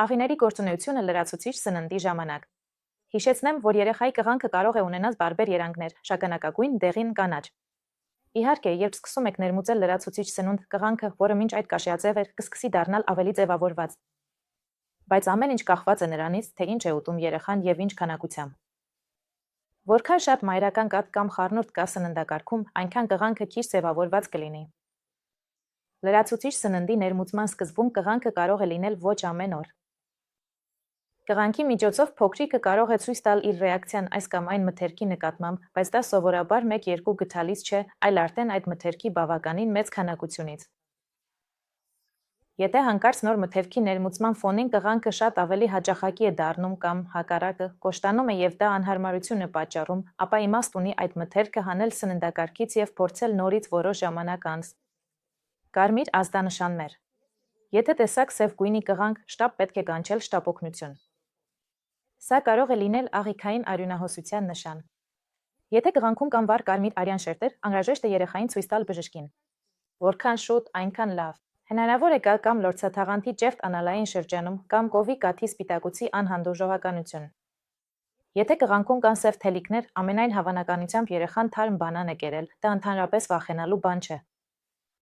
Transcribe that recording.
Աղիների գործունեությունը լրացուցիչ սննդի ժամանակ։ Հիշեցնեմ, որ երեխայի կղանքը կարող է ունենալ բարբեր երանգներ, շագանակագույն, դեղին, կանաչ։ Իհարկե, երբ սկսում եք ներմուծել լրացուցիչ սնունդ, կղանքը, որը մինչ այդ կաշիաձև էր, կսկսի դառնալ ավելի ձևավորված։ Բայց ամեն ինչ կախված է նրանից, թե ինչ է ուտում երեխան եւ ինչ քանակությամբ։ Որքան շատ մայրական կաթ կամ խառնուրդ կա սննդակարգում, այնքան կղանքը քիչ ձևավորված կլինի։ Լրացուցիչ սննդի ներմուծման սկզբում կղանքը կարող է լինել ոչ ամեն օր։ Կղանքի միջոցով փոքրիկը կարող է ցույց տալ իր ռեակցիան այս կամ այն մթերքի նկատմամբ, բայց դա սովորաբար 1-2 գթալից չէ, այլ արդեն այդ մթերքի բավականին մեծ քանակությունից։ Եթե հանկարծ նոր մթերքի ներմուծման ֆոնին կղանքը շատ ավելի հաճախակի է դառնում կամ, հակառակը, կոշտանում է եւ դա անհարմարություն է պատճառում, ապա իմաստ ունի այդ մթերքը հանել սննդակարգից եւ փորձել նորից որոշ ժամանակ անց։ Կարմիր ազդանշաններ։ Եթե տեսակ սև գույնի կղանք, շտապ պետք է կանչել շտապօգնություն։ Սա կարող է լինել աղիքային արյունահոսության նշան։ Եթե կղանքում կան վառ կարմիր արյան շերտեր, անհրաժեշտ է երեխային ցույց տալ բժշկին։ Որքան շուտ, այնքան լավ։ Հնարավոր է գալ կամ լորձաթաղանթի ճեղք անալային շրջանում, կամ կովի կաթի սպիտակուցի անհանդուրժողականություն։ Եթե կղանքում կան սև թելիկներ, ամենայն հավանականությամբ երեխան թարմ բանան է կերել, դա ընդհանրապես վախենալու բան չէ։